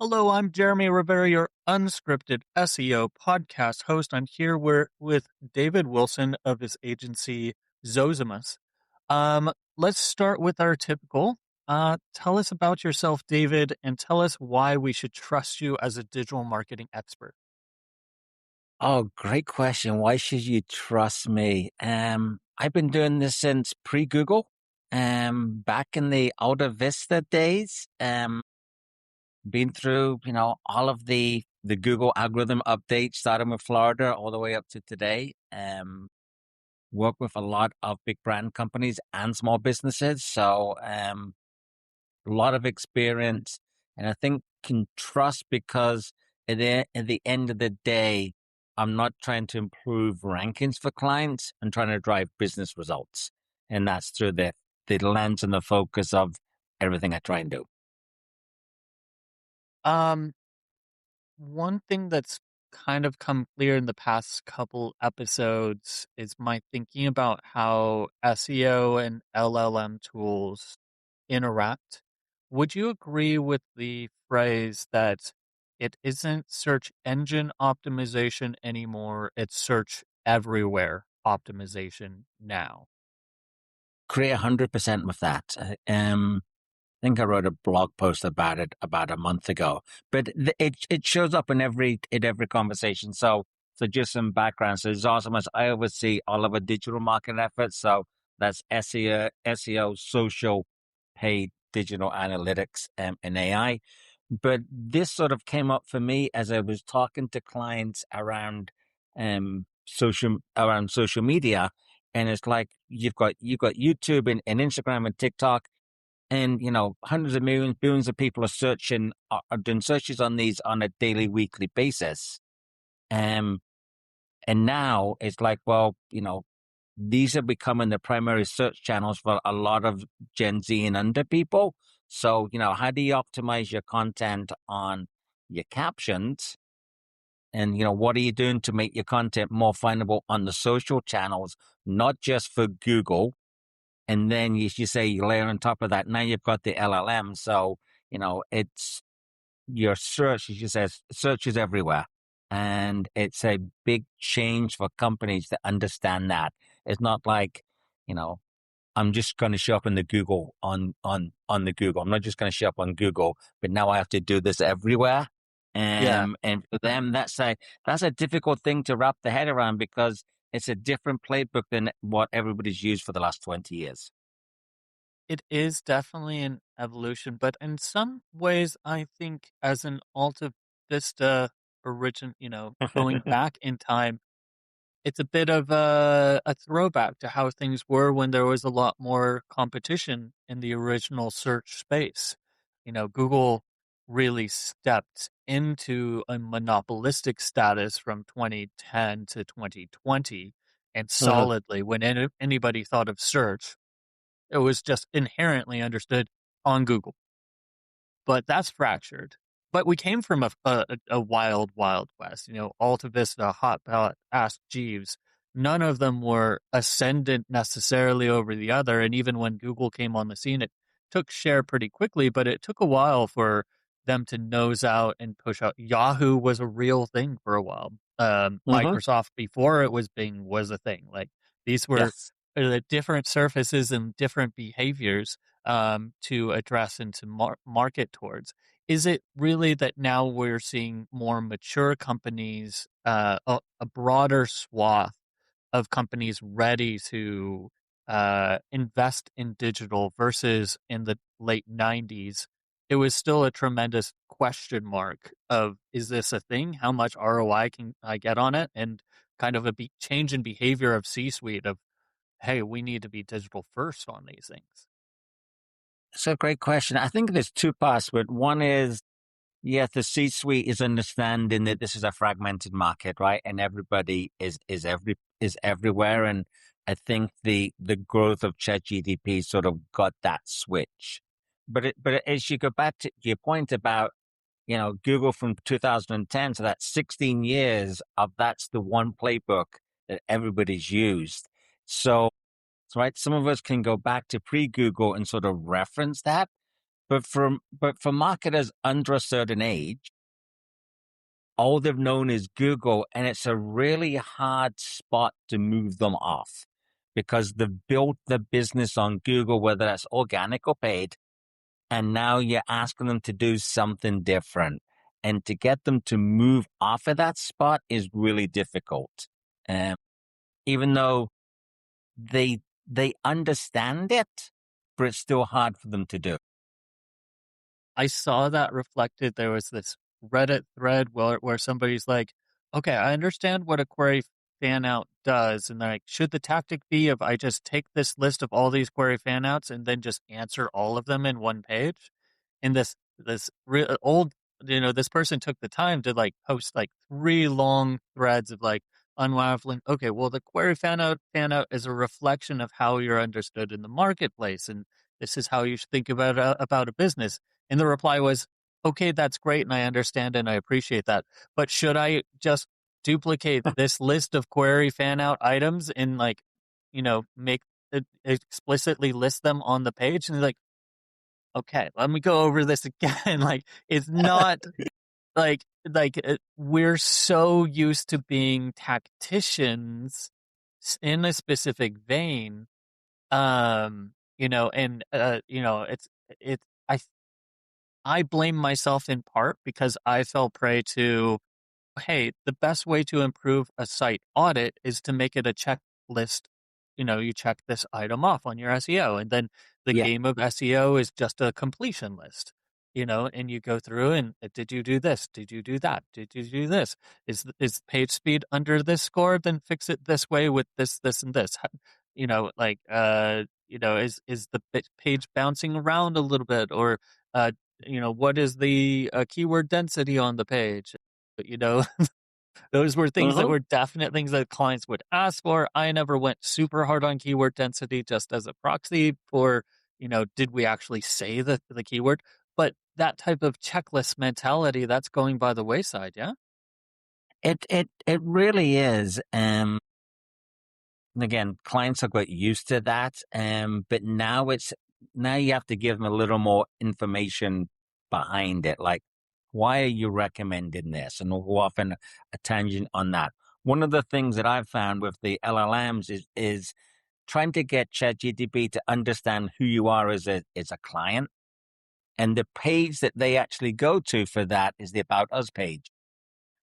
Hello, I'm Jeremy Rivera, your unscripted SEO podcast host. I'm here with David Wilson of his agency Zozimus. Let's start with our typical. Tell us about yourself, David, and tell us why we should trust you as a digital marketing expert. Oh, great question. Why should you trust me? I've been doing this since pre-Google, back in the Alta Vista days. Been through, all of the Google algorithm updates, starting with Florida all the way up to today. Work with a lot of big brand companies and small businesses. So, a lot of experience, and I think can trust because at the end of the day, I'm not trying to improve rankings for clients. I'm trying to drive business results, and that's through the lens and the focus of everything I try and do. Um, One thing that's kind of come clear in the past couple episodes is my thinking about how SEO and LLM tools interact. Would you agree with the phrase that it isn't search engine optimization anymore, it's search everywhere optimization now? Agree 100% with that. I think I wrote a blog post about it about a month ago, but it shows up in every conversation. So just some background. So Zozimus, I oversee all of our digital marketing efforts. So that's SEO, social, paid digital analytics, and AI. But this sort of came up for me as I was talking to clients around social media, and it's like you've got YouTube and Instagram and TikTok, and hundreds of millions, billions of people are doing searches on these on a daily, weekly basis. Um, and now it's like, well, these are becoming the primary search channels for a lot of Gen Z and under people. So, how do you optimize your content on your captions? And, what are you doing to make your content more findable on the social channels, not just for Google? And then you say you layer on top of that. Now you've got the LLM. So, it's your search, as you said, search is everywhere. And it's a big change for companies to understand that. It's not like, you know, I'm just going to show up in the Google on the Google. I'm not just going to show up on Google, but now I have to do this everywhere. Yeah. And for them, that's a difficult thing to wrap the head around because it's a different playbook than what everybody's used for the last 20 years. It is definitely an evolution, but in some ways, I think as an Alta Vista origin, going back in time, it's a bit of a throwback to how things were when there was a lot more competition in the original search space. Google really stepped into a monopolistic status from 2010 to 2020, and Mhm. solidly, when anybody thought of search, it was just inherently understood on Google. But that's fractured. But we came from a wild, wild west. Alta Vista, Hotbot, Ask Jeeves. None of them were ascendant necessarily over the other. And even when Google came on the scene, it took share pretty quickly, but it took a while for them to nose out and push out. Yahoo was a real thing for a while. Mhm. Microsoft before it was Bing was a thing. Like these were Yes. different surfaces and different behaviors to address and to market towards. Is it really that now we're seeing more mature companies, a broader swath of companies ready to invest in digital versus in the late 90s? It was still a tremendous question mark of, is this a thing? How much ROI can I get on it? And kind of a change in behavior of C-suite of, hey, we need to be digital first on these things. So great question. I think there's two parts, but one is, yes, the C-suite is understanding that this is a fragmented market, right? And everybody is everywhere. And I think the growth of ChatGPT sort of got that switch. But as you go back to your point about, Google from 2010, so that's 16 years of that's the one playbook that everybody's used. So, right, some of us can go back to pre-Google and sort of reference that. but for marketers under a certain age, all they've known is Google, and it's a really hard spot to move them off because they've built the business on Google, whether that's organic or paid, and now you're asking them to do something different. And to get them to move off of that spot is really difficult. Um, Even though they understand it, but it's still hard for them to do. I saw that reflected. There was this Reddit thread where somebody's like, okay, I understand what a query fan out does. And they're like, should the tactic be if I just take this list of all these query fan outs and then just answer all of them in one page? And old, this person took the time to like post like 3 long threads of like unraveling. Okay, well, the query fan out is a reflection of how you're understood in the marketplace. And this is how you should think about a business. And the reply was, okay, that's great. And I understand and I appreciate that. But should I just duplicate this list of query fan out items and like, make it explicitly list them on the page? And they're like, okay, let me go over this again. Like, it's not we're so used to being tacticians in a specific vein. I blame myself in part because I fell prey to, hey, the best way to improve a site audit is to make it a checklist. You check this item off on your SEO, and then the Yeah. game of SEO is just a completion list. And you go through and did you do this? Did you do that? Did you do this? Is page speed under this score? Then fix it this way with this, this, and this. Is the page bouncing around a little bit, or what is the keyword density on the page? Those were things that Uh-huh. were definite things that clients would ask for. I never went super hard on keyword density just as a proxy for, did we actually say the keyword? But that type of checklist mentality, that's going by the wayside, yeah? It really is. And again, clients have got used to that. But now you have to give them a little more information behind it. Like, why are you recommending this? And we'll often a tangent on that. One of the things that I've found with the LLMs is trying to get ChatGPT to understand who you are as a client. And the page that they actually go to for that is the About Us page,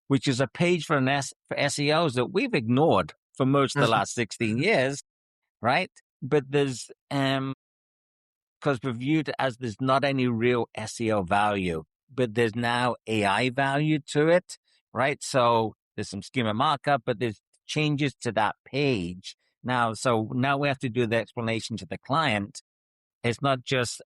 which is a page for for SEOs that we've ignored for most of the last 16 years, right? But because we're viewed as there's not any real SEO value, but there's now AI value to it, right? So there's some schema markup, but there's changes to that page now. So now we have to do the explanation to the client. It's not just,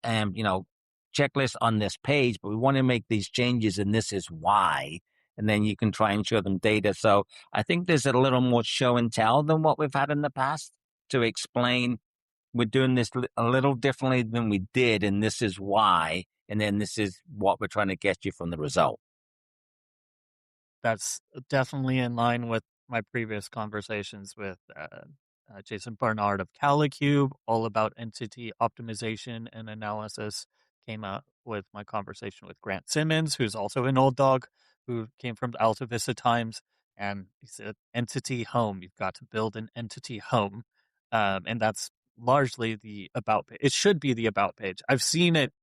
checklist on this page, but we want to make these changes and this is why. And then you can try and show them data. So I think there's a little more show and tell than what we've had in the past to explain we're doing this a little differently than we did. And this is why. And then this is what we're trying to get you from the result. That's definitely in line with my previous conversations with Jason Barnard of Calicube, all about entity optimization and analysis. Came out with my conversation with Grant Simmons, who's also an old dog, who came from Alta Vista Times. And he said, entity home, you've got to build an entity home. And that's largely the about page. It should be the about page. I've seen it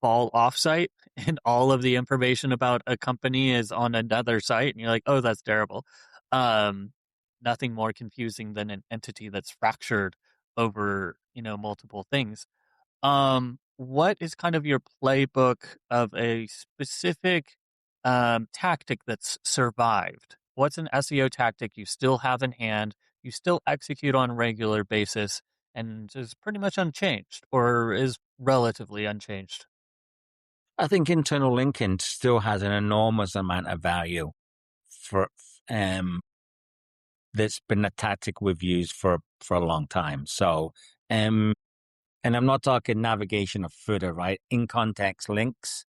fall off site and all of the information about a company is on another site and you're like, oh, that's terrible. Um, Nothing more confusing than an entity that's fractured over, multiple things. What is kind of your playbook of a specific tactic that's survived? What's an SEO tactic you still have in hand, you still execute on a regular basis, and is pretty much unchanged or is relatively unchanged? I think internal linking still has an enormous amount of value for, um, that's been a tactic we've used for a long time. So, and I'm not talking navigation of footer, right? In context links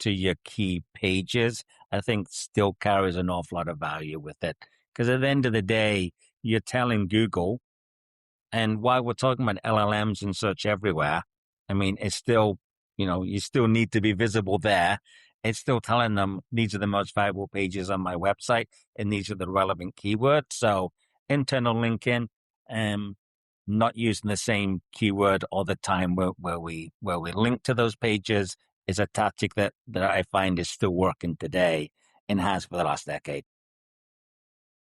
to your key pages, I think still carries an awful lot of value with it. Because at the end of the day, you're telling Google, and while we're talking about LLMs and search everywhere, I mean, it's still you still need to be visible there. It's still telling them these are the most valuable pages on my website and these are the relevant keywords. So internal linking, um, not using the same keyword all the time where we link to those pages is a tactic that I find is still working today and has for the last decade.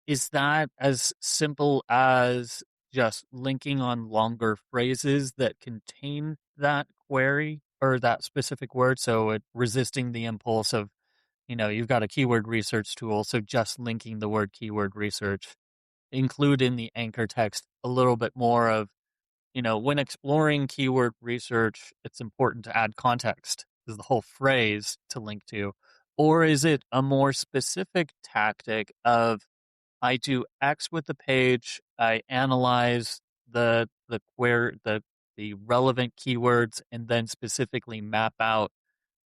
Is that as simple as just linking on longer phrases that contain that query or that specific word? So resisting the impulse of, you've got a keyword research tool. So just linking the word keyword research, include in the anchor text a little bit more of, when exploring keyword research, it's important to add context is the whole phrase to link to. Or is it a more specific tactic of, I do X with the page. I analyze the relevant keywords and then specifically map out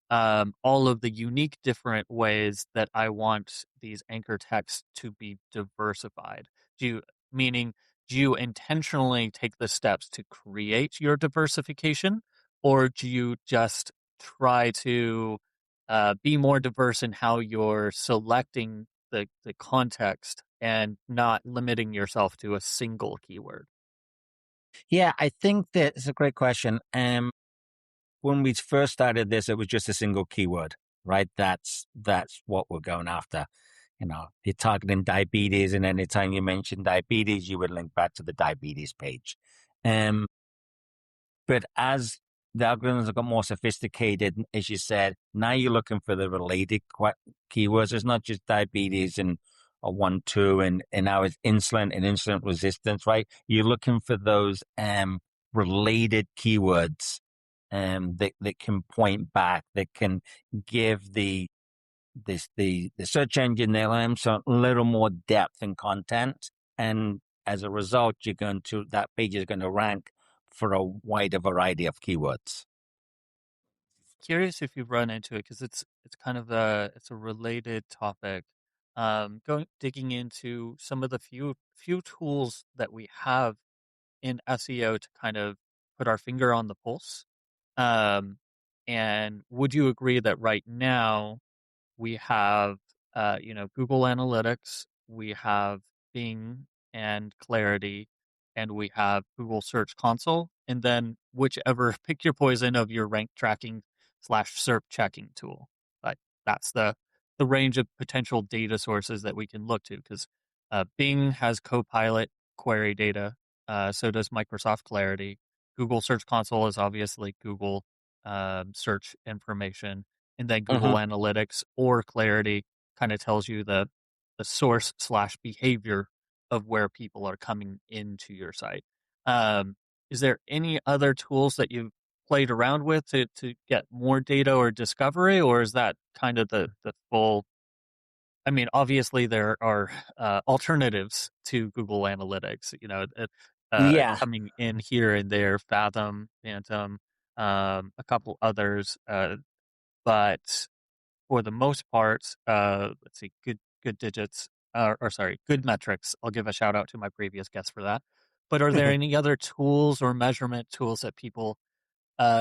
all of the unique different ways that I want these anchor texts to be diversified. Do you, meaning, do you intentionally take the steps to create your diversification, or do you just try to be more diverse in how you're selecting the context and not limiting yourself to a single keyword? Yeah, I think that it's a great question. When we first started this, it was just a single keyword, right? That's what we're going after. You're targeting diabetes, and anytime you mention diabetes, you would link back to the diabetes page. Um, but as the algorithms have got more sophisticated, as you said, now you're looking for the related keywords. It's not just diabetes and a 1, 2, and now it's insulin and insulin resistance, right? You're looking for those related keywords that can point back, that can give the search engine, the LM, so a little more depth and content. And as a result, that page is going to rank for a wider variety of keywords. Curious if you've run into it because it's kind of it's a related topic. Going digging into some of the few tools that we have in SEO to kind of put our finger on the pulse. Um, and would you agree that right now we have, Google Analytics, we have Bing and Clarity, and we have Google Search Console, and then whichever pick your poison of your rank tracking slash SERP checking tool. Like that's the range of potential data sources that we can look to because Bing has Copilot query data, so does Microsoft Clarity. Google Search Console is obviously Google search information, and then Google Mm-hmm. Analytics or Clarity kind of tells you the source slash behavior of where people are coming into your site. Um, is there any other tools that you've played around with to get more data or discovery, or is that kind of the full? I mean, obviously there are alternatives to Google Analytics, Yeah, coming in here and there, Fathom, Phantom, a couple others, but for the most part, let's see, good digits, or sorry, good metrics. I'll give a shout out to my previous guest for that. But are there any other tools or measurement tools that people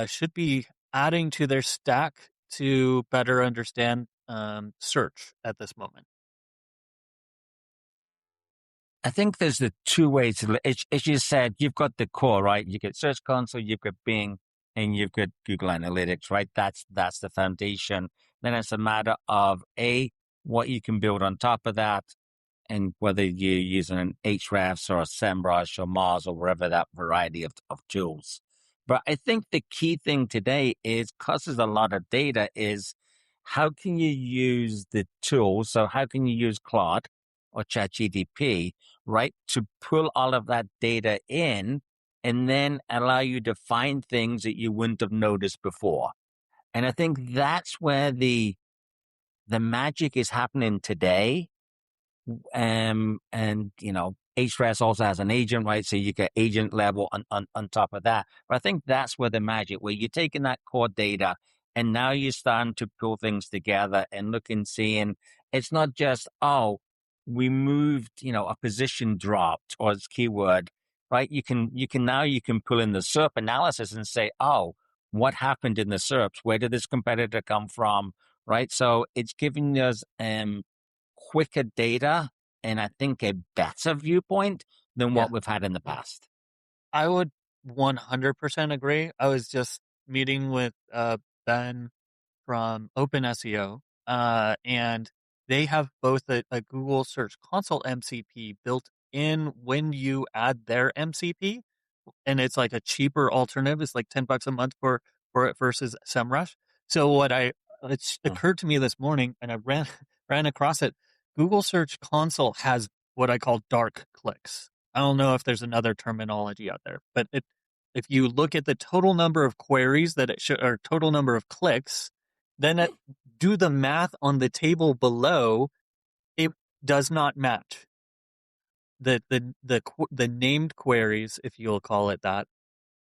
should be adding to their stack to better understand search at this moment? I think there's the two ways as you said, you've got the core, right? You get Search Console, you've got Bing, and you've got Google Analytics, right? That's the foundation. Then it's a matter of what you can build on top of that, and whether you're using an Ahrefs or a SEMrush or Mars or wherever that variety of tools. But I think the key thing today is, because there's a lot of data, is how can you use the tools? So how can you use Claude or ChatGPT, right, to pull all of that data in and then allow you to find things that you wouldn't have noticed before? And I think that's where the magic is happening today. And Ahrefs also has an agent, right? So you get agent level on top of that. But I think that's where the magic, where you're taking that core data and now you're starting to pull things together and look and seeing it's not just, oh, we moved, a position dropped or it's keyword, right? You can pull in the SERP analysis and say, oh, what happened in the SERPs, where did this competitor come from, right? So it's giving us quicker data and I think a better viewpoint than Yeah. what we've had in the past. I would 100% agree. I was just meeting with Ben from OpenSEO, and they have both a Google Search Console MCP built in when you add their MCP, and it's like a cheaper alternative. It's like $10 a month for it versus SEMrush. So it occurred to me this morning, and I ran across it. Google Search Console has what I call dark clicks. I don't know if there's another terminology out there, but if you look at the total number of queries that it should, or total number of clicks, then do the math on the table below. It does not match the named queries, if you'll call it that,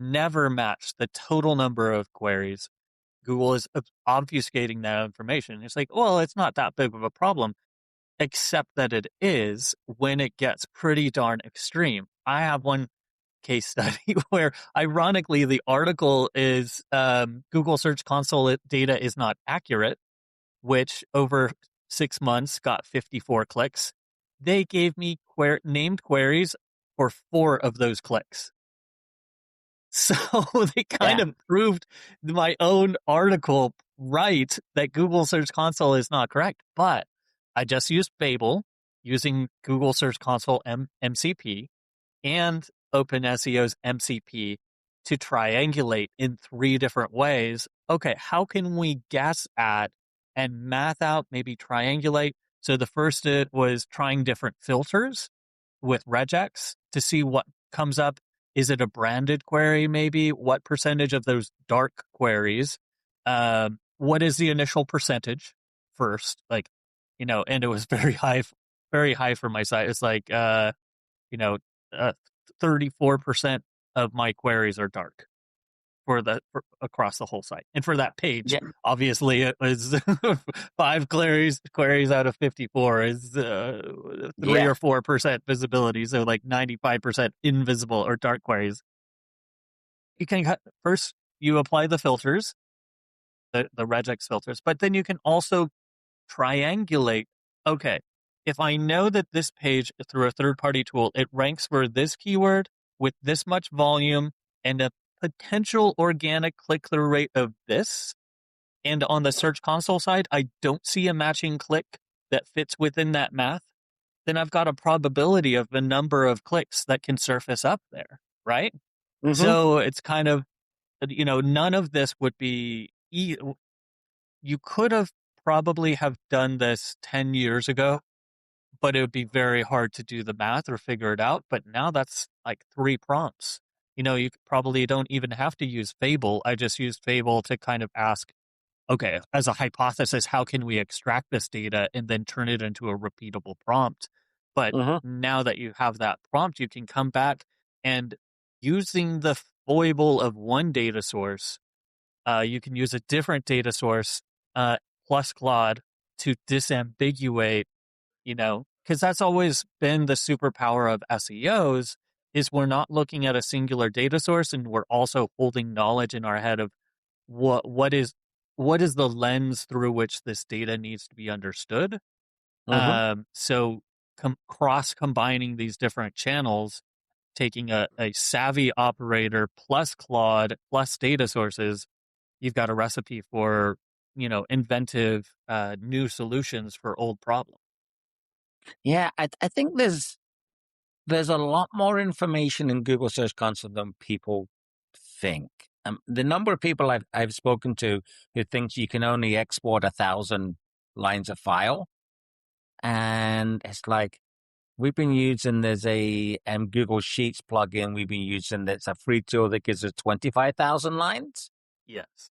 never match the total number of queries. Google is obfuscating that information. It's like, well, it's not that big of a problem, except that it is when it gets pretty darn extreme. I have one case study where, ironically, the article is Google Search Console data is not accurate, which over 6 months got 54 clicks. They gave me named queries for 4 of those clicks. So they kind Yeah. of proved my own article right that Google Search Console is not correct. But I just used Babel using Google Search Console MCP and OpenSEO's MCP to triangulate in 3 different ways. Okay, how can we guess at and math out, maybe triangulate? So the first was trying different filters with regex to see what comes up. Is it a branded query, maybe? What percentage of those dark queries? What is the initial percentage first? Like, and it was very high for my site. It's like, you know, 34% of my queries are dark across the whole site. And for that page, Yeah. obviously it was 5 queries out of 54 is 3 Yeah. or 4% visibility. So like 95% invisible or dark queries. You can first, you apply the filters, the regex filters, but then you can also triangulate. Okay, if I know that this page through a third-party tool, it ranks for this keyword with this much volume and a potential organic click-through rate of this, and on the Search Console side, I don't see a matching click that fits within that math, then I've got a probability of the number of clicks that can surface up there, right? Mm-hmm. So it's kind of, none of this would be, you could have probably have done this 10 years ago, but it would be very hard to do the math or figure it out. But now that's like 3 prompts. You probably don't even have to use Fable. I just used Fable to kind of ask, okay, as a hypothesis, how can we extract this data and then turn it into a repeatable prompt? But Mm-hmm. now that you have that prompt, you can come back and, using the foible of one data source, you can use a different data source uh, plus Claude to disambiguate, because that's always been the superpower of SEOs, is we're not looking at a singular data source, and we're also holding knowledge in our head of what is the lens through which this data needs to be understood. Mm-hmm. So cross combining these different channels, taking a savvy operator plus Claude plus data sources, you've got a recipe for, inventive new solutions for old problems. Yeah, I think there's a lot more information in Google Search Console than people think. The number of people I've spoken to who thinks you can only export 1,000 lines of file, and it's like we've been using there's a Google Sheets plugin we've been using that's a free tool that gives us 25,000 lines. Yes.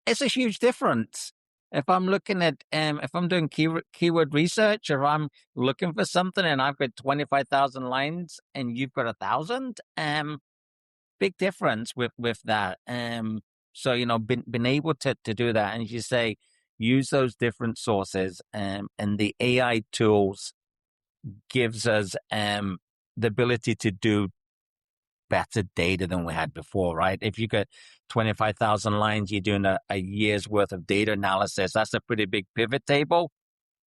It's a huge difference. If I'm looking at if I'm doing keyword research or I'm looking for something and I've got 25,000 lines and you've got 1,000, big difference with that. So been able to do that, and as you say, use those different sources, and the AI tools gives us the ability to do better data than we had before, right? If you get 25,000 lines, you're doing a year's worth of data analysis. That's a pretty big pivot table,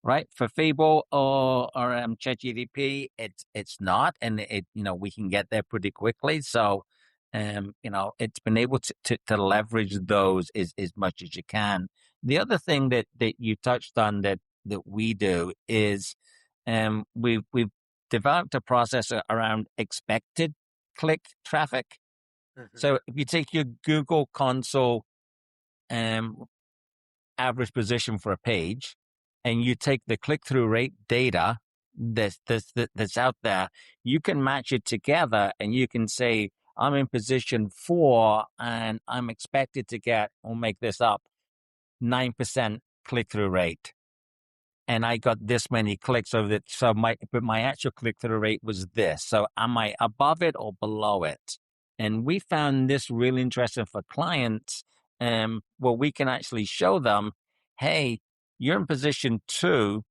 right? For Fable or ChatGPT, it's not, and we can get there pretty quickly. So, it's been able to leverage those as much as you can. The other thing that you touched on that we do is, we've developed a process around expected click traffic. Mhm. So if you take your Google console average position for a page, and you take the click-through rate data that's out there, you can match it together, and you can say, I'm in position 4, and I'm expected to get, we'll make this up, 9% click-through rate. And I got this many clicks over it. So my actual click-through rate was this. So am I above it or below it? And we found this really interesting for clients, where we can actually show them, hey, you're in position 2,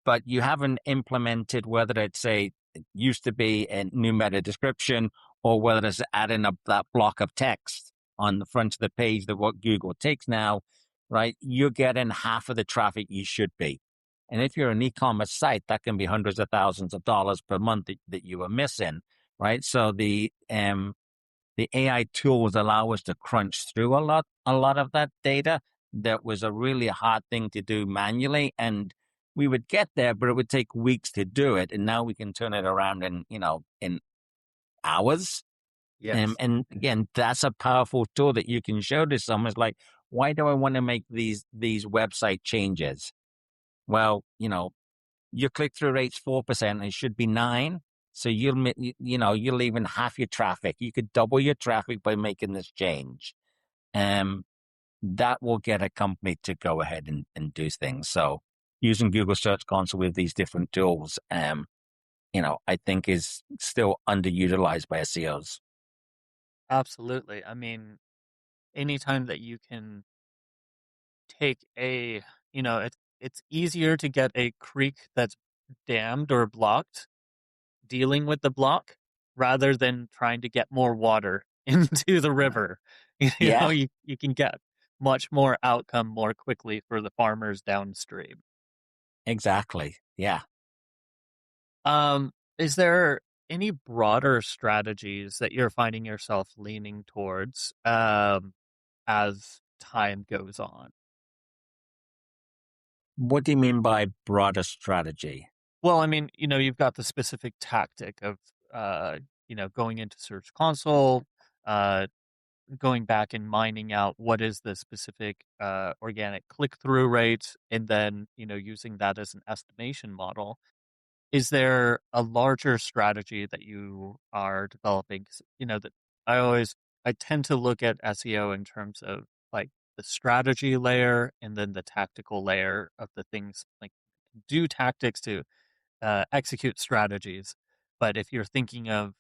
but you haven't implemented, whether it's it used to be a new meta description, or whether it's adding that block of text on the front of the page that what Google takes now, right? You're getting half of the traffic you should be. And if you're an e-commerce site, that can be hundreds of thousands of dollars per month that you are missing, right? So the AI tools allow us to crunch through a lot of that data that was a really hard thing to do manually. And we would get there, but it would take weeks to do it. And now we can turn it around in hours. Yes. And again, that's a powerful tool that you can show to someone. It's like, why do I want to make these website changes? Well, your click-through rate's 4%. It should be 9. So you're leaving half your traffic. You could double your traffic by making this change. That will get a company to go ahead and do things. So using Google Search Console with these different tools, I think is still underutilized by SEOs. Absolutely. I mean, anytime that you can take it's easier to get a creek that's dammed or blocked, dealing with the block, rather than trying to get more water into the river. Yeah, You can get much more outcome more quickly for the farmers downstream. exactly. Yeah. Is there any broader strategies that you're finding yourself leaning towards as time goes on? What do you mean by broader strategy? Well, I mean, you've got the specific tactic of, going into Search Console, uh, going back and mining out what is the specific organic click-through rate, and then, using that as an estimation model. Is there a larger strategy that you are developing? 'Cause, that I tend to look at SEO in terms of like the strategy layer and then the tactical layer of the things, like do tactics to execute strategies. But if you're thinking of,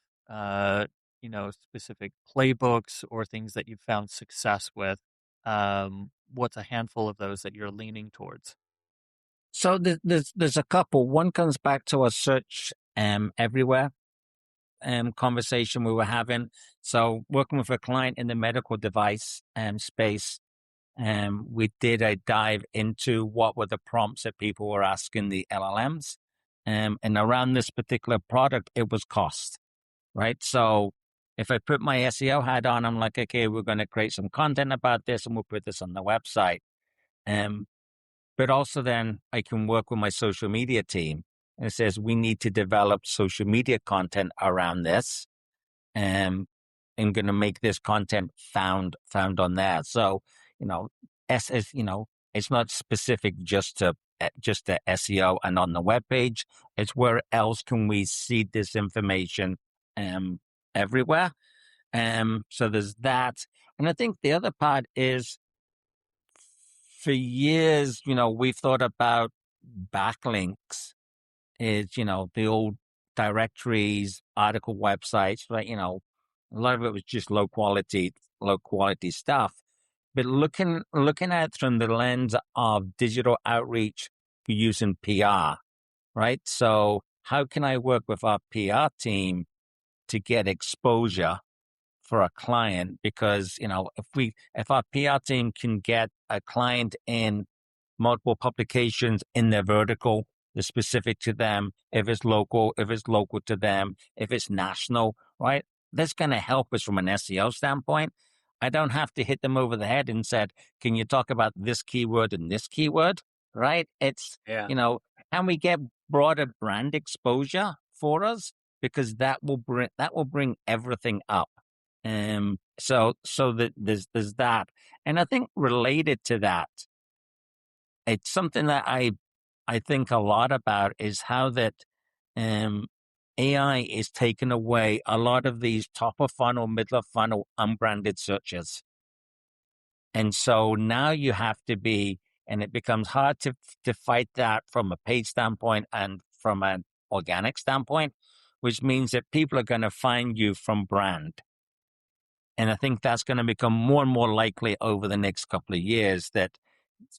specific playbooks or things that you've found success with, what's a handful of those that you're leaning towards? So there's a couple. One comes back to a search everywhere conversation we were having. So working with a client in the medical device space, we did a dive into what were the prompts that people were asking the LLMs. And around this particular product, it was cost, right? So if I put my SEO hat on, I'm like, okay, we're going to create some content about this and we'll put this on the website. Um, but also then I can work with my social media team, and it says we need to develop social media content around this. And I'm going to make this content found on there. So, it's not specific just to SEO and on the web page. It's where else can we see this information everywhere. So there's that. And I think the other part is, for years, we've thought about backlinks is, the old directories, article websites, right? A lot of it was just low quality stuff. But looking at it from the lens of digital outreach for using PR, right? So how can I work with our PR team to get exposure for a client, because if our PR team can get a client in multiple publications in their vertical that's specific to them, if it's local to them, if it's national, right? That's going to help us from an SEO standpoint. I don't have to hit them over the head and said, can you talk about this keyword and this keyword, right? It's, Yeah. can we get broader brand exposure for us? Because that will bring everything up. So that there's that. And I think related to that, it's something that I think a lot about, is how that AI is taking away a lot of these top of funnel, middle of funnel, unbranded searches. And so now you have to be, and it becomes hard to fight that from a paid standpoint and from an organic standpoint, which means that people are going to find you from brand. And I think that's going to become more and more likely over the next couple of years, that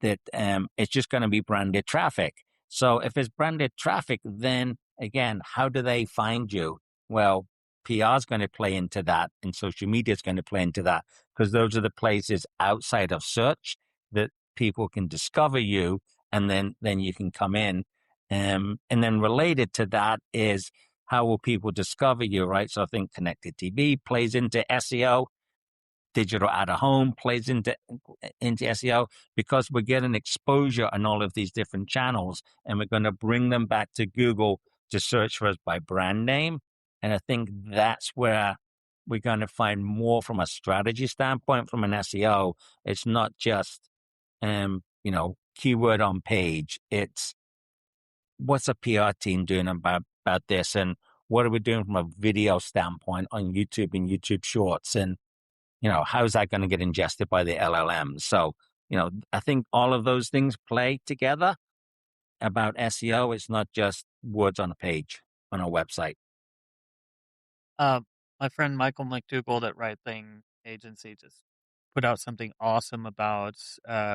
it's just going to be branded traffic. So if it's branded traffic, then again, how do they find you? Well, PR is going to play into that, and social media is going to play into that, because those are the places outside of search that people can discover you, and then you can come in. And then related to that is, how will people discover you, right? So I think connected TV plays into SEO. Digital out of home plays into SEO, because we're getting exposure on all of these different channels, and we're going to bring them back to Google to search for us by brand name. And I think that's where we're going to find more from a strategy standpoint, from an SEO. It's not just, keyword on page. It's, what's a PR team doing about this? And what are we doing from a video standpoint on YouTube and YouTube Shorts? And how's that going to get ingested by the LLM? So, I think all of those things play together about SEO. It's not just words on a page on a website. My friend Michael McDougall at Right Thing Agency just put out something awesome about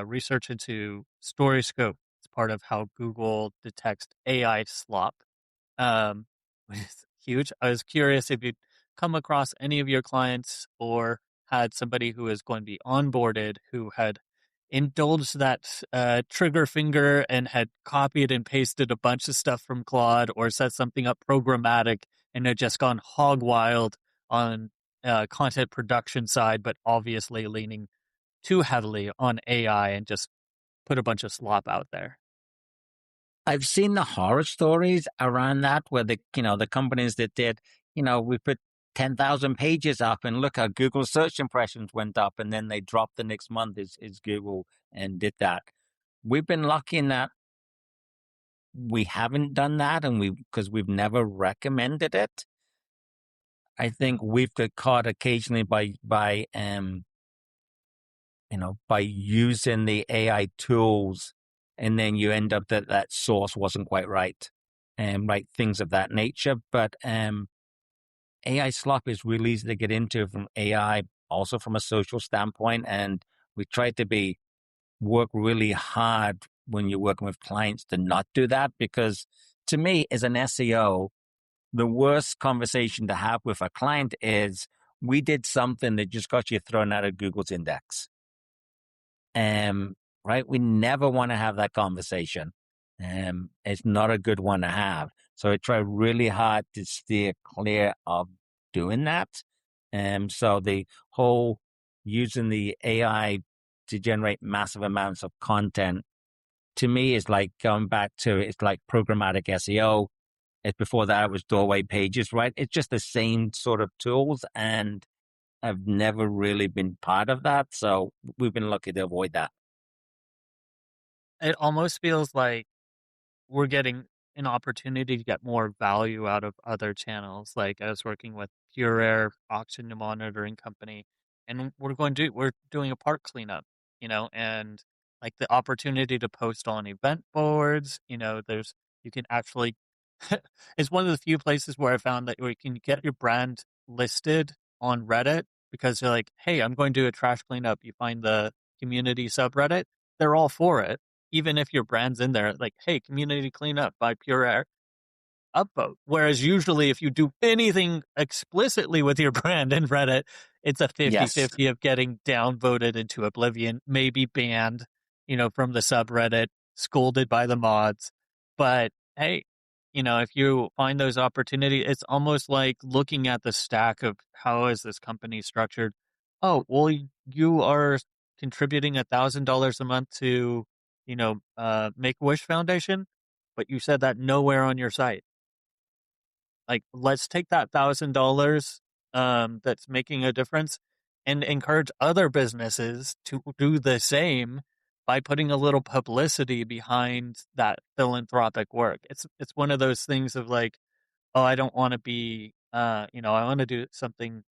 research into story scope. It's part of how Google detects AI slop, which is huge. I was curious if you'd come across any of your clients or had somebody who is going to be onboarded who had indulged that trigger finger and had copied and pasted a bunch of stuff from Claude, or set something up programmatic and had just gone hog wild on content production side, but obviously leaning too heavily on AI and just put a bunch of slop out there. I've seen the horror stories around that, where the companies that did, we put 10,000 pages up and look how Google search impressions went up, and then they dropped the next month is Google, and did that. We've been lucky in that we haven't done that, and because we've never recommended it. I think we've got caught occasionally by using the AI tools, and then you end up that source wasn't quite right, and right, things of that nature. But AI slop is really easy to get into from AI, also from a social standpoint, and we try to work really hard when you're working with clients to not do that, because to me, as an SEO, the worst conversation to have with a client is, we did something that just got you thrown out of Google's index. Right? We never want to have that conversation. It's not a good one to have. So I try really hard to steer clear of doing that. So the whole using the AI to generate massive amounts of content, to me, is like going back to, it's like programmatic SEO. Before that, it was doorway pages, right? It's just the same sort of tools, and I've never really been part of that. So we've been lucky to avoid that. It almost feels like we're getting an opportunity to get more value out of other channels. Like, I was working with Pure Air auction monitoring company, and we're doing a park cleanup, and like the opportunity to post on event boards, you can actually, it's one of the few places where I found that you can get your brand listed on Reddit, because you're like, hey, I'm going to do a trash cleanup. You find the community subreddit, they're all for it, even if your brand's in there, like, hey, community cleanup by Pure Air. upvote. Whereas usually if you do anything explicitly with your brand in Reddit, it's a Yes. 50-50 of getting downvoted into oblivion, maybe banned, from the subreddit, scolded by the mods. But hey, if you find those opportunities, it's almost like looking at the stack of how is this company structured. Oh, well, you are contributing $1,000 a month to, Make-A-Wish Foundation, but you said that nowhere on your site. Like, let's take that $1,000 that's making a difference and encourage other businesses to do the same by putting a little publicity behind that philanthropic work. It's one of those things of like, oh, I don't want to be, I want to do something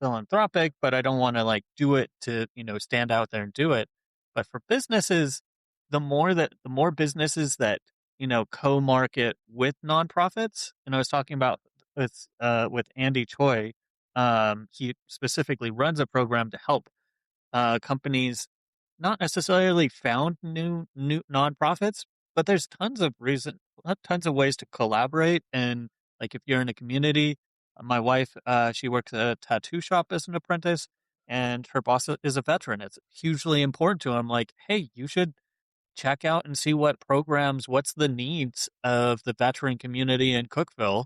philanthropic, but I don't want to like do it to, stand out there and do it. But for businesses, the more businesses that, co-market with nonprofits, and I was talking about with Andy Choi, he specifically runs a program to help companies not necessarily found new nonprofits, but there's tons of ways to collaborate. And like if you're in a community, my wife, she works at a tattoo shop as an apprentice, and her boss is a veteran. It's hugely important to him. Like, hey, you should check out and see what's the needs of the veteran community in Cookville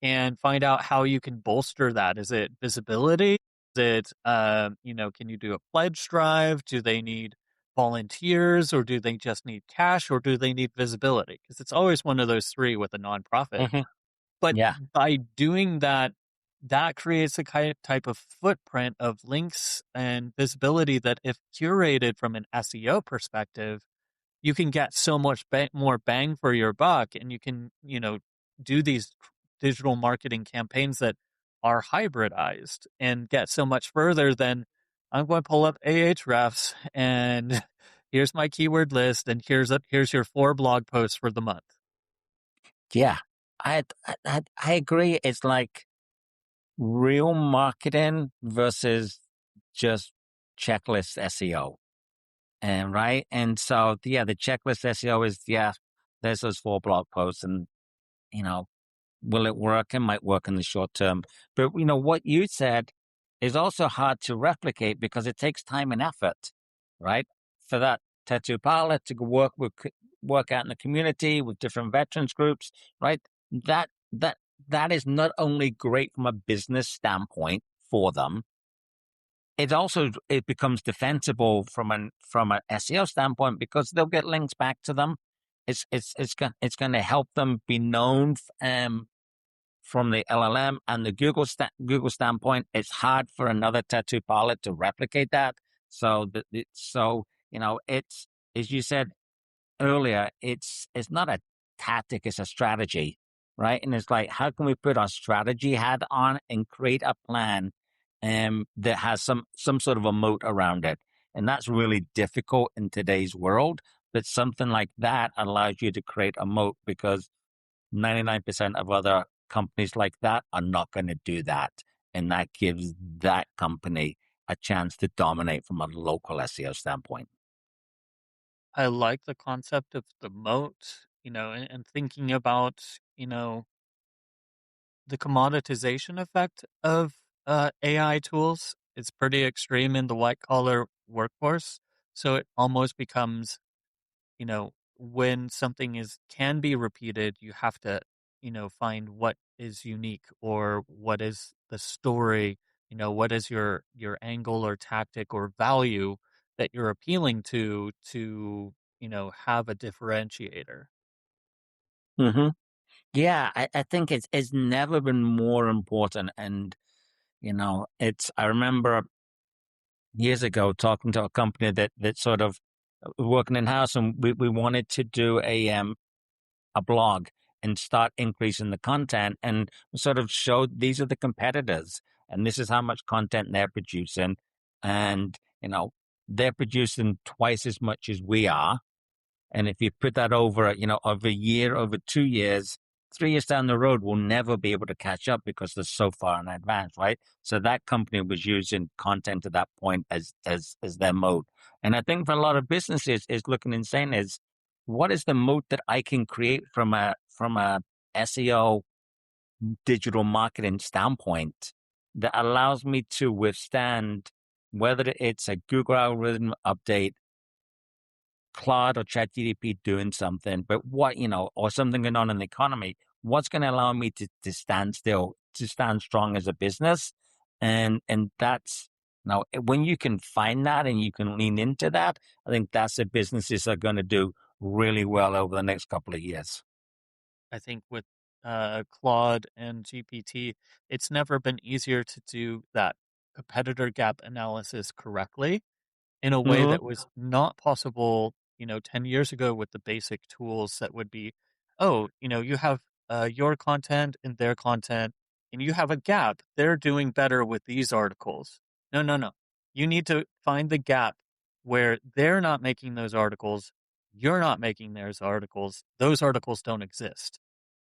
and find out how you can bolster that. Is it visibility? Is it, can you do a pledge drive? Do they need volunteers or do they just need cash or do they need visibility? Because it's always one of those three with a nonprofit. Hmm. But Yeah. by doing that, that creates a kind of type of footprint of links and visibility that if curated from an SEO perspective, you can get so much more bang for your buck and you can, do these digital marketing campaigns that are hybridized and get so much further than I'm going to pull up Ahrefs and here's my keyword list and here's your 4 blog posts for the month. Yeah. I agree. It's like real marketing versus just checklist SEO. And right. And so, yeah, the checklist SEO is, yeah, there's those 4 blog posts and, you know, will it work? It might work in the short term. But, what you said is also hard to replicate because it takes time and effort, right? For that tattoo parlor to work out in the community with different veterans groups, right? That is not only great from a business standpoint for them, it becomes defensible from an SEO standpoint because they'll get links back to them. It's going to help them be known from the LLM and the Google standpoint. It's hard for another tattoo parlor to replicate that. It's, as you said earlier, it's not a tactic, it's a strategy, right? And it's like, how can we put our strategy hat on and create a plan that has some sort of a moat around it? And that's really difficult in today's world. But something like that allows you to create a moat because 99% of other companies like that are not going to do that. And that gives that company a chance to dominate from a local SEO standpoint. I like the concept of the moat, and thinking about, the commoditization effect of AI tools. It's pretty extreme in the white collar workforce. So it almost becomes, when something can be repeated, you have to, find what is unique or what is the story, what is your angle or tactic or value that you're appealing to, have a differentiator. Mm-hmm. Yeah, I think it's never been more important. And, I remember years ago talking to a company that sort of working in house and we wanted to do a blog and start increasing the content and sort of showed these are the competitors and this is how much content they're producing. And, they're producing twice as much as we are. And if you put that over, over a year, over 2 years, 3 years down the road, we'll never be able to catch up because they're so far in advance, right? So that company was using content at that point as their moat. And I think for a lot of businesses is looking and saying is, what is the moat that I can create from a SEO digital marketing standpoint that allows me to withstand whether it's a Google algorithm update, Claude or ChatGPT doing something, but what, or something going on in the economy, what's going to allow me to stand still, to stand strong as a business. And that's now when you can find that and you can lean into that, I think that's the businesses are going to do really well over the next couple of years. I think with Claude and GPT, it's never been easier to do that competitor gap analysis correctly in a way Mm-hmm. that was not possible, 10 years ago with the basic tools that would be, oh, you have your content and their content, and you have a gap. They're doing better with these articles. No, no, no. You need to find the gap where they're not making those articles. You're not making those articles. Those articles don't exist.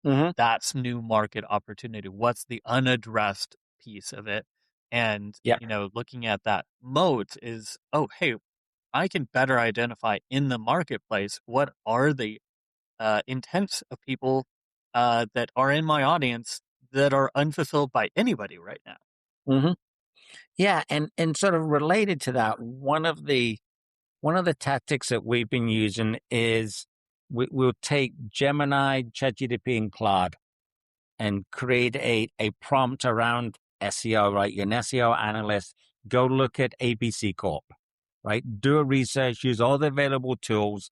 Mm-hmm. That's new market opportunity. What's the unaddressed piece of it? And, Yeah. looking at that moat is, oh, hey, I can better identify in the marketplace what are the intents of people that are in my audience that are unfulfilled by anybody right now. Mm-hmm. Yeah. And sort of related to that, one of the tactics that we've been using is we'll take Gemini, ChatGPT, and Claude and create a prompt around SEO, right? You're an SEO analyst. Go look at ABC Corp, right? Do a research, use all the available tools.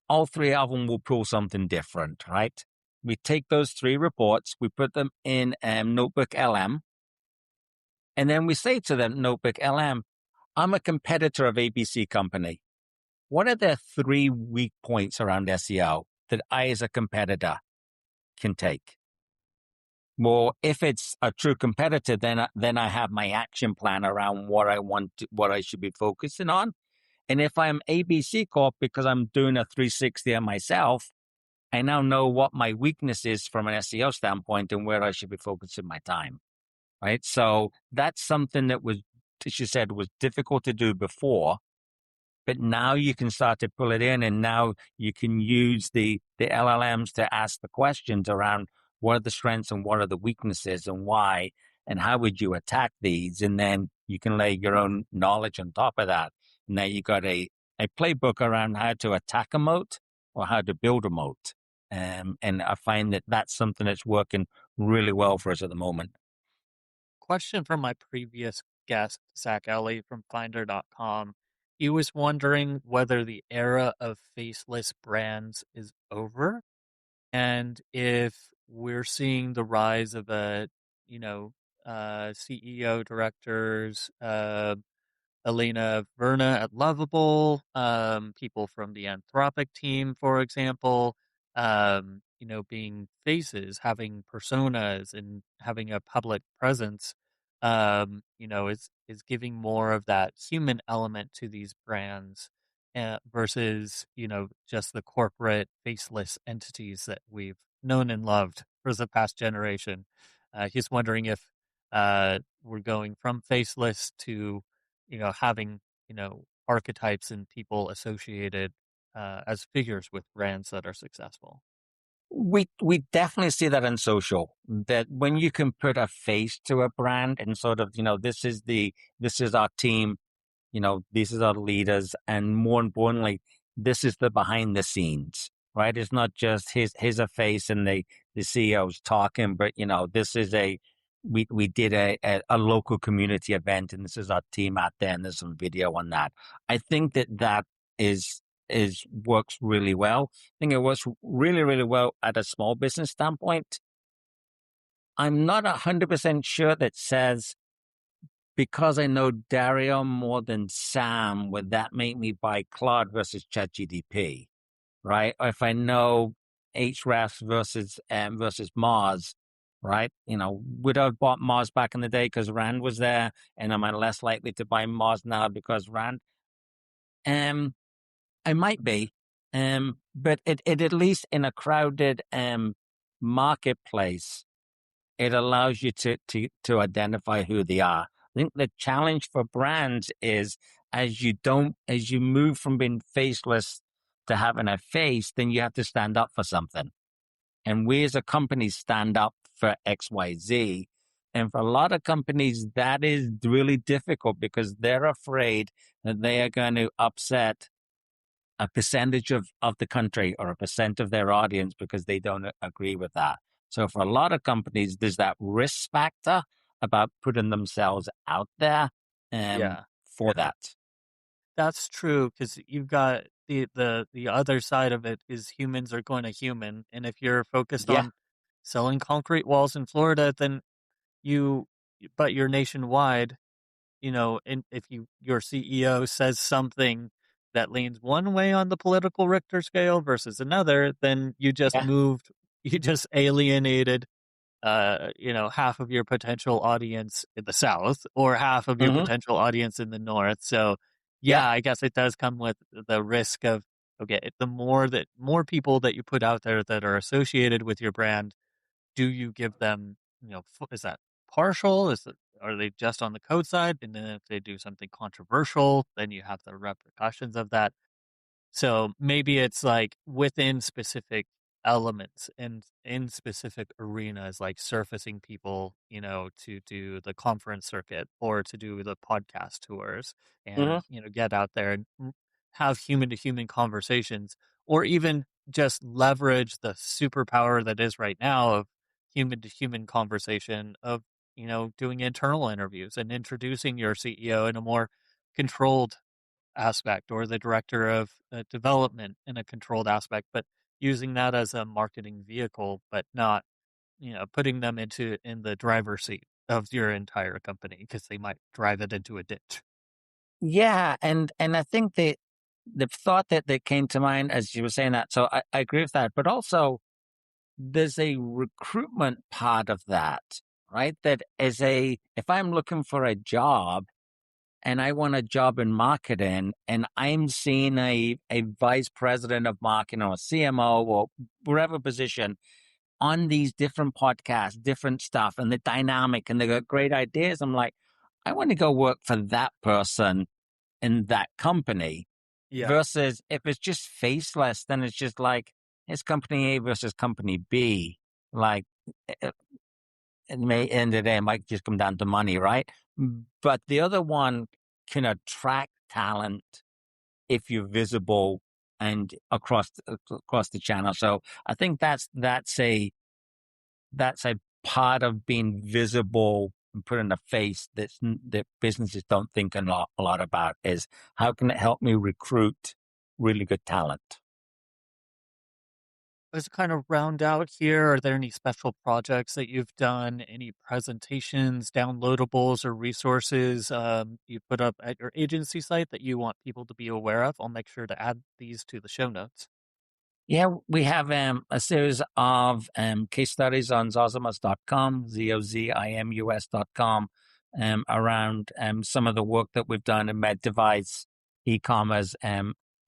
All three of them will pull something different, right? We take those three reports, we put them in NotebookLM, and then we say to them, NotebookLM, I'm a competitor of ABC company. What are the three weak points around SEO that I, as a competitor, can take? Well, if it's a true competitor, then I have my action plan around what I should be focusing on. And if I'm ABC Corp because I'm doing a 360 on myself, I now know what my weakness is from an SEO standpoint and where I should be focusing my time. Right. So that's something that was, as you said, was difficult to do before. But now you can start to pull it in, and now you can use the LLMs to ask the questions around what are the strengths and what are the weaknesses and why, and how would you attack these? And then you can lay your own knowledge on top of that. Now you got a playbook around how to attack a moat or how to build a moat. And I find that that's something that's working really well for us at the moment. Question from my previous guest, Zach Ellie from Finder.com. He was wondering whether the era of faceless brands is over and if we're seeing the rise of you know, CEO directors, Elena Verna at Lovable, people from the Anthropic team, for example, being faces, having personas and having a public presence, is giving more of that human element to these brands versus, just the corporate faceless entities that we've known and loved for the past generation. He's wondering if we're going from faceless to having, archetypes and people associated as figures with brands that are successful. We definitely see that on social, that when you can put a face to a brand and sort of, this is our team, these are our leaders, and more importantly, this is the behind the scenes, right? It's not just here's a face and the CEO's talking, but this is we did a local community event and this is our team out there and there's some video on that. I think that is works really well. I think it works really, really well at a small business standpoint. I'm not 100% sure that says because I know Dario more than Sam, would that make me buy Claude versus ChatGPT, right? Or if I know Hrefs versus Mars, right? Would I have bought Mars back in the day because Rand was there, and am I less likely to buy Mars now because Rand? I might be, but it at least in a crowded marketplace, it allows you to identify who they are. I think the challenge for brands is as you move from being faceless to having a face, then you have to stand up for something. and we as a company stand up for XYZ. And for a lot of companies, that is really difficult because they're afraid that they are going to upset a percentage of the country or a percent of their audience because they don't agree with that. So for a lot of companies, there's that risk factor about putting themselves out there Yeah. for that. That's true because you've got the other side of it is humans are going to human, and if you're focused Yeah. on selling concrete walls in Florida, then you but you're nationwide, and if your CEO says something that leans one way on the political Richter scale versus another, then Yeah. you just alienated half of your potential audience in the South or half of your Hmm. potential audience in the North. So, Yeah. yeah, I guess it does come with the risk of, okay, the more people that you put out there that are associated with your brand, do you give them, is that partial? Are they just on the code side? And then if they do something controversial, then you have the repercussions of that. So maybe it's like within specific elements and in specific arenas, like surfacing people, to do the conference circuit or to do the podcast tours Hmm. and, get out there and have human to human conversations or even just leverage the superpower that is right now of human to human conversation of, doing internal interviews and introducing your CEO in a more controlled aspect or the director of development in a controlled aspect, but using that as a marketing vehicle, but not, putting them in the driver's seat of your entire company because they might drive it into a ditch. Yeah. And I think the thought that came to mind as you were saying that, so I agree with that, but also there's a recruitment part of that, right? That if I'm looking for a job and I want a job in marketing and I'm seeing a vice president of marketing or a CMO or whatever position on these different podcasts, different stuff, and the dynamic, and they got great ideas, I'm like, I want to go work for that person in that company Yeah. versus if it's just faceless, then it's just like it's company A versus company B. Like, it may end of the day, it might just come down to money, right? But the other one can attract talent if you're visible and across the channel. So I think that's a part of being visible and putting a face that businesses don't think a lot about is how can it help me recruit really good talent? Let's kind of round out here. Are there any special projects that you've done? Any presentations, downloadables, or resources you put up at your agency site that you want people to be aware of? I'll make sure to add these to the show notes. Yeah, we have a series of case studies on zozimus.com, Zozimus.com, around some of the work that we've done in med device, e-commerce,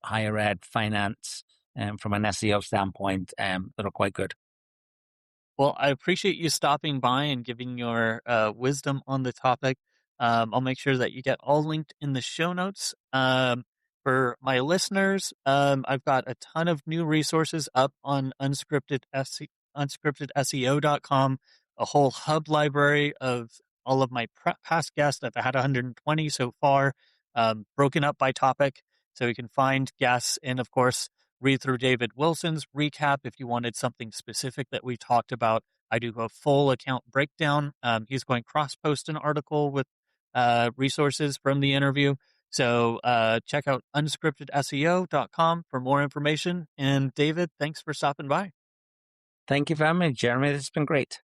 higher ed, finance, from an SEO standpoint, that are quite good. Well, I appreciate you stopping by and giving your wisdom on the topic. I'll make sure that you get all linked in the show notes. For my listeners, I've got a ton of new resources up on unscriptedseo.com, a whole hub library of all of my past guests. I've had 120 so far, broken up by topic. So you can find guests and, of course, read through David Wilson's recap if you wanted something specific that we talked about. I do a full account breakdown. He's going cross post an article with resources from the interview. So check out unscriptedseo.com for more information. And David, thanks for stopping by. Thank you very much, Jeremy. This has been great.